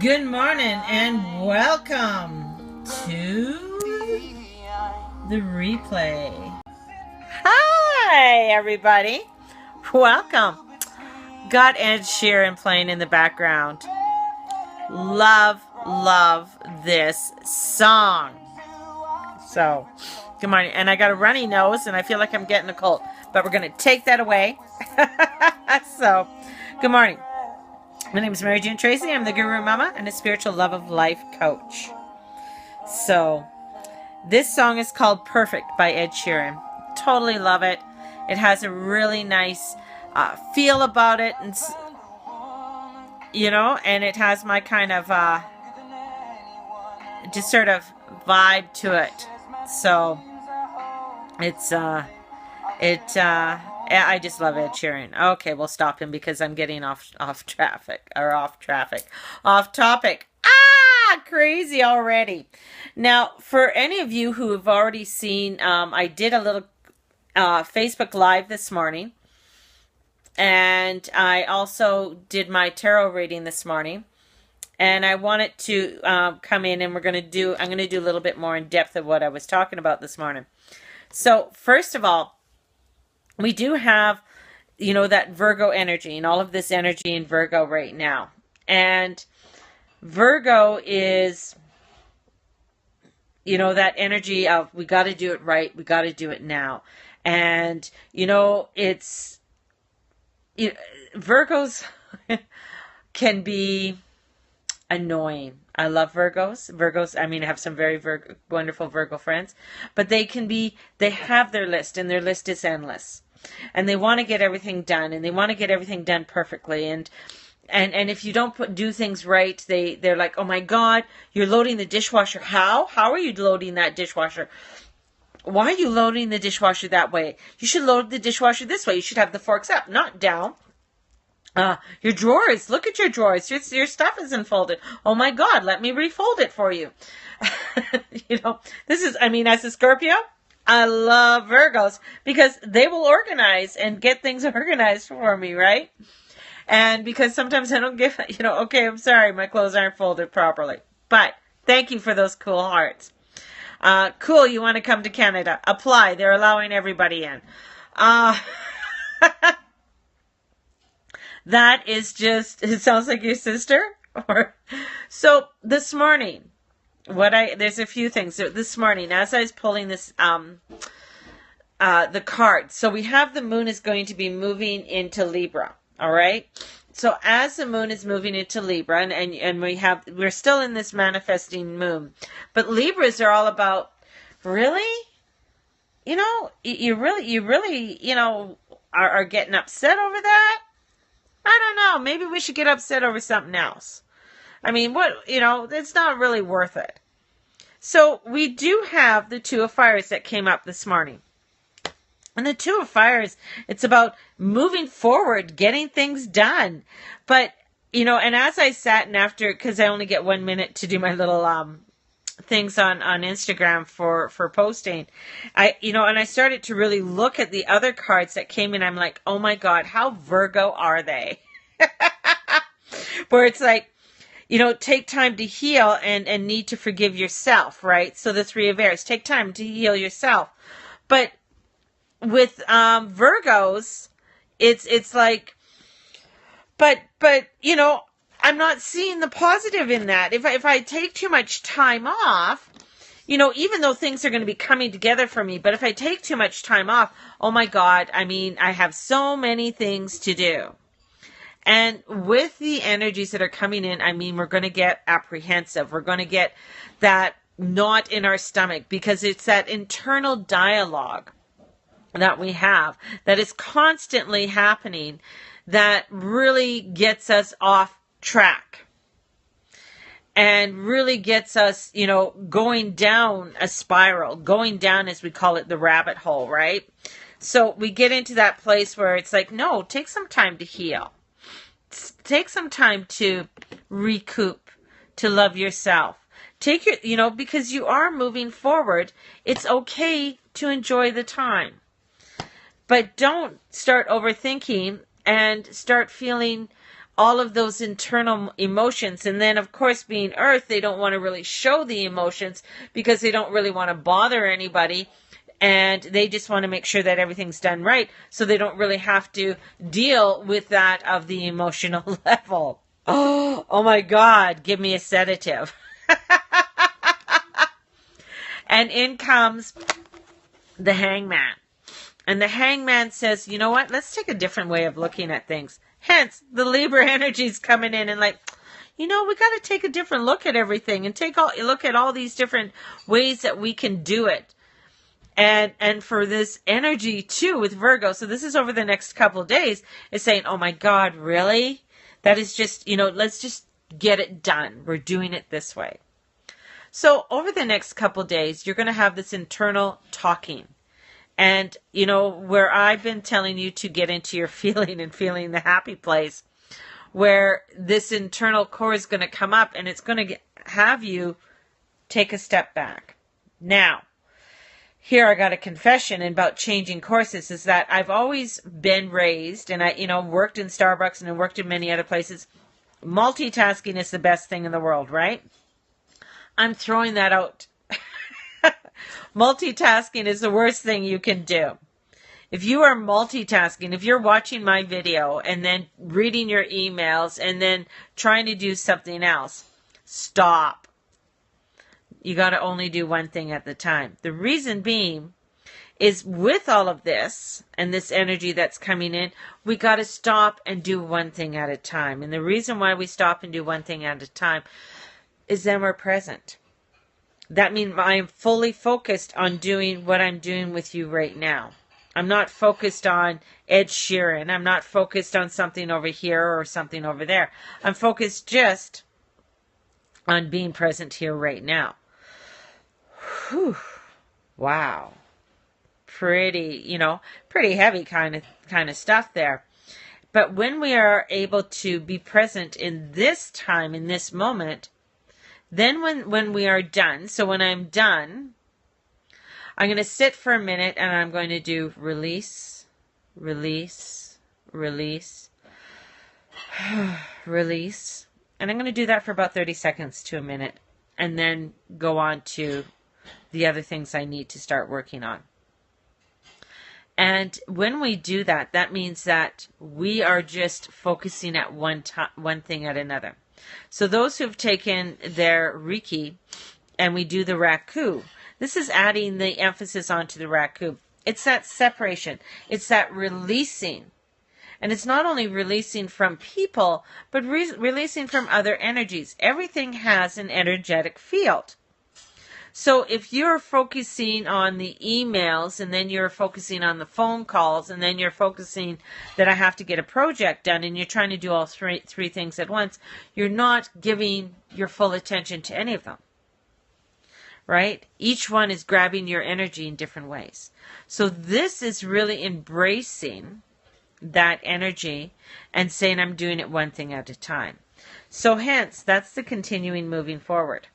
Good morning and welcome to the replay. Hi, everybody. Welcome. Got Ed Sheeran playing in the background. Love this song. So, good morning. And I got a runny nose and I feel like I'm getting a cold, but we're going to take that away. So, good morning. My name is Mary Jane Tracy. I'm the Guru Mama and a spiritual love of life coach. So, this song is called Perfect by Ed Sheeran. Totally love it. It has a really nice feel about it, and and it has my kind of just sort of vibe to it. So, I just love Ed Sheeran. Okay, we'll stop him because I'm getting off topic. Crazy already. Now, for any of you who have already seen, I did a little Facebook Live this morning, and I also did my tarot reading this morning. And I wanted to come in, and I'm going to do a little bit more in depth of what I was talking about this morning. So, first of all, we do have, that Virgo energy and all of this energy in Virgo right now. And Virgo is, that energy of we got to do it right. We got to do it now. And, Virgos can be annoying. I love Virgos, I have some very wonderful Virgo friends, but they have their list, and their list is endless. And they want to get everything done, and they want to get everything done perfectly. And if you don't do things right, they're like, oh my God, you're loading the dishwasher. How are you loading that dishwasher? Why are you loading the dishwasher that way? You should load the dishwasher this way. You should have the forks up, not down. Your drawers, look at your drawers. Your stuff isn't folded. Oh my God, let me refold it for you. This is, as a Scorpio, I love Virgos because they will organize and get things organized for me, right? And because sometimes I don't give, okay, I'm sorry, my clothes aren't folded properly. But thank you for those cool hearts. Cool, you want to come to Canada. Apply. They're allowing everybody in. That is just, it sounds like your sister. So this morning, there's a few things. So this morning, as I was pulling this, the card. So we have the moon is going to be moving into Libra. All right. So as the moon is moving into Libra, and we're still in this manifesting moon, but Libras are all about, really, you really, are getting upset over that. I don't know. Maybe we should get upset over something else. It's not really worth it. So we do have the Two of Fires that came up this morning. And the Two of Fires, it's about moving forward, getting things done. But, and as I sat and after, because I only get 1 minute to do my little things on Instagram for posting, and I started to really look at the other cards that came in. I'm like, oh my God, how Virgo are they? Where it's like, take time to heal and need to forgive yourself, right? So the Three of Airs, take time to heal yourself. But with Virgos, it's like, but I'm not seeing the positive in that. If I take too much time off, even though things are going to be coming together for me, but if I take too much time off, oh my God, I have so many things to do. And with the energies that are coming in, we're going to get apprehensive. We're going to get that knot in our stomach because it's that internal dialogue that we have that is constantly happening that really gets us off track and really gets us, going down a spiral, going down, as we call it, the rabbit hole, right? So we get into that place where it's like, no, take some time to heal. Take some time to recoup, to love yourself. Take your, because you are moving forward, it's okay to enjoy the time. But don't start overthinking and start feeling all of those internal emotions. And then, of course, being Earth, they don't want to really show the emotions because they don't really want to bother anybody. And they just want to make sure that everything's done right, so they don't really have to deal with that of the emotional level. Oh my God, give me a sedative. And in comes the Hangman. And the Hangman says, you know what, let's take a different way of looking at things. Hence, the Libra energy's coming in and like, we got to take a different look at everything and look at all these different ways that we can do it. And for this energy too with Virgo, so this is over the next couple of days, is saying, oh my God, really? That is just, let's just get it done. We're doing it this way. So over the next couple of days, you're going to have this internal talking. And, where I've been telling you to get into your feeling and feeling the happy place, where this internal core is going to come up and it's going to have you take a step back. Now, here I got a confession about changing courses, is that I've always been raised, and I, worked in Starbucks and I worked in many other places. Multitasking is the best thing in the world, right? I'm throwing that out. Multitasking is the worst thing you can do. If you are multitasking, if you're watching my video and then reading your emails and then trying to do something else, stop. You got to only do one thing at the time. The reason being is with all of this and this energy that's coming in, we got to stop and do one thing at a time. And the reason why we stop and do one thing at a time is then we're present. That means I am fully focused on doing what I'm doing with you right now. I'm not focused on Ed Sheeran. I'm not focused on something over here or something over there. I'm focused just on being present here right now. Whew. Wow. Pretty heavy kind of stuff there. But when we are able to be present in this time, in this moment, then when we are done, so when I'm done, I'm going to sit for a minute and I'm going to do release, release, release, release. And I'm going to do that for about 30 seconds to a minute and then go on to the other things I need to start working on. And when we do that, that means that we are just focusing at one thing at another. So those who've taken their Reiki and we do the Raku, this is adding the emphasis onto the Raku. It's that separation. It's that releasing. And it's not only releasing from people, but releasing from other energies. Everything has an energetic field. So if you're focusing on the emails and then you're focusing on the phone calls and then you're focusing that I have to get a project done and you're trying to do all three things at once, you're not giving your full attention to any of them. Right? Each one is grabbing your energy in different ways. So this is really embracing that energy and saying I'm doing it one thing at a time. So hence, that's the continuing moving forward.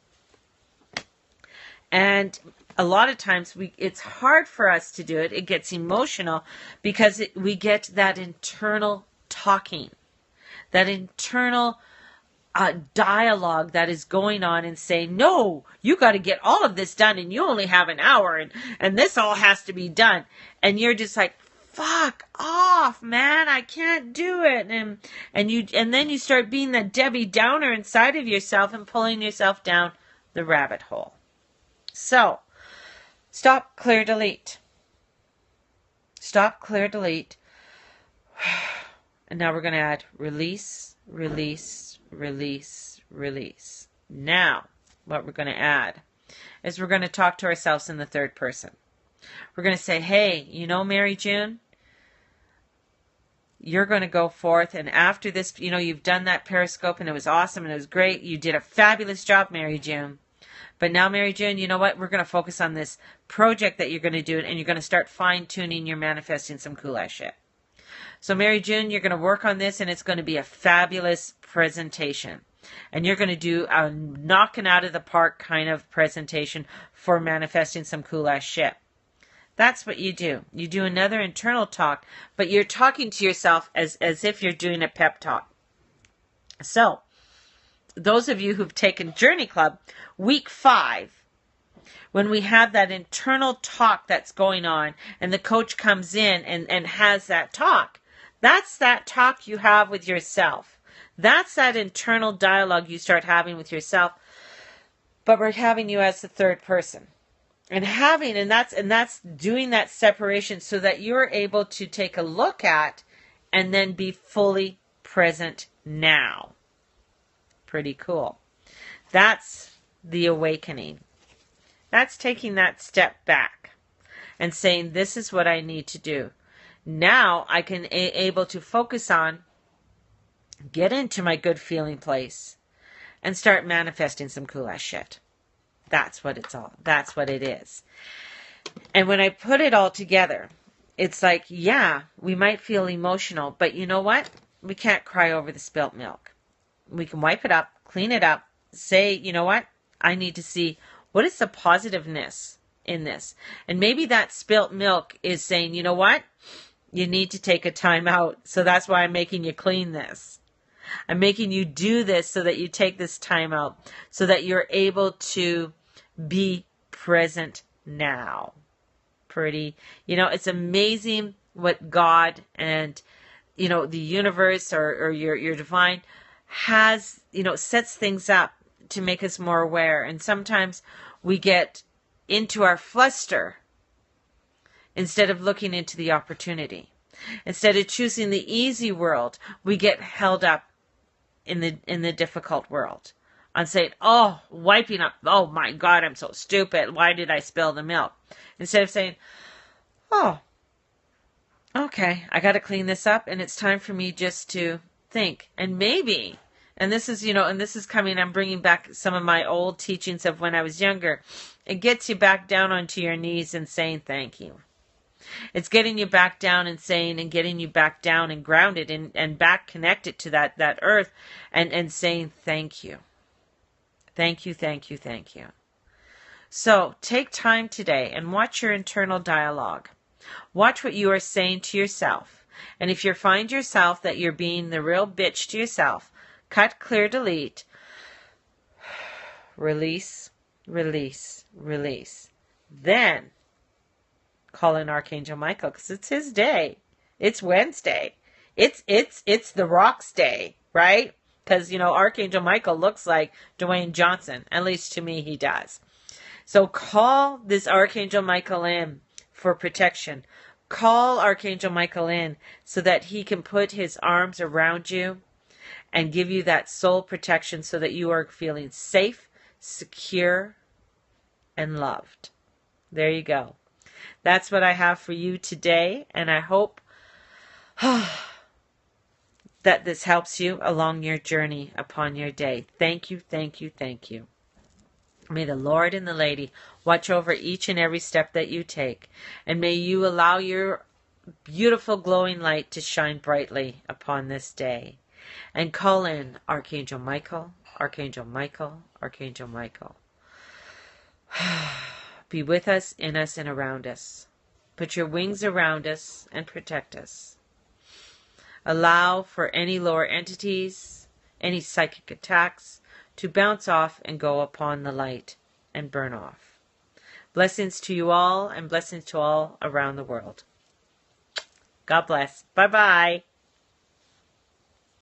And a lot of times it's hard for us to do it. It gets emotional because we get that internal talking, that internal dialogue that is going on and saying, no, you got to get all of this done and you only have an hour and this all has to be done. And you're just like, fuck off, man, I can't do it. And then you start being the Debbie Downer inside of yourself and pulling yourself down the rabbit hole. So, stop, clear, delete. Stop, clear, delete. And now we're going to add release, release, release, release. Now, what we're going to add is we're going to talk to ourselves in the third person. We're going to say, hey, Mary June, you're going to go forth, and after this, you've done that Periscope, and it was awesome, and it was great. You did a fabulous job, Mary June. But now, Mary June, you know what? We're going to focus on this project that you're going to do, and you're going to start fine-tuning your manifesting some cool-ass shit. So, Mary June, you're going to work on this, and it's going to be a fabulous presentation. And you're going to do a knocking out of the park kind of presentation for manifesting some cool-ass shit. That's what you do. You do another internal talk, but you're talking to yourself as if you're doing a pep talk. So, those of you who've taken Journey Club, week 5, when we have that internal talk that's going on and the coach comes in and has that talk, that's that talk you have with yourself. That's that internal dialogue you start having with yourself, but we're having you as the third person. And that's doing that separation so that you're able to take a look at and then be fully present now. Pretty cool. That's the awakening. That's taking that step back and saying, this is what I need to do. Now I can able to focus on, get into my good feeling place and start manifesting some cool ass shit. That's what it is. And when I put it all together, it's like, yeah, we might feel emotional, but you know what? We can't cry over the spilt milk. We can wipe it up, clean it up, say, you know what? I need to see what is the positiveness in this. And maybe that spilt milk is saying, you know what? You need to take a time out. So that's why I'm making you clean this. I'm making you do this so that you take this time out, so that you're able to be present now. Pretty, it's amazing what God and, the universe or your divine has, sets things up to make us more aware. And sometimes we get into our fluster instead of looking into the opportunity. Instead of choosing the easy world, we get held up in the difficult world on saying, oh, wiping up, oh my God, I'm so stupid. Why did I spill the milk? Instead of saying, oh, okay, I got to clean this up and it's time for me just to think. And maybe, and this is coming, I'm bringing back some of my old teachings of when I was younger. It gets you back down onto your knees and saying thank you. It's getting you back down and saying, and getting you back down and grounded and back connected to that earth and saying thank you. Thank you, thank you, thank you. So take time today and watch your internal dialogue. Watch what you are saying to yourself. And if you find yourself that you're being the real bitch to yourself, cut, clear, delete, release, release, release. Then call in Archangel Michael, because it's his day. It's Wednesday. It's the Rock's day, right? Because, Archangel Michael looks like Dwayne Johnson. At least to me, he does. So call this Archangel Michael in for protection. Call Archangel Michael in so that he can put his arms around you and give you that soul protection so that you are feeling safe, secure, and loved. There you go. That's what I have for you today, and I hope that this helps you along your journey upon your day. Thank you, thank you, thank you. May the Lord and the Lady watch over each and every step that you take, and may you allow your beautiful glowing light to shine brightly upon this day. And call in Archangel Michael, Archangel Michael, Archangel Michael. Be with us, in us, and around us. Put your wings around us and protect us. Allow for any lower entities, any psychic attacks, to bounce off and go upon the light and burn off. Blessings to you all, and blessings to all around the world. God bless. Bye-bye.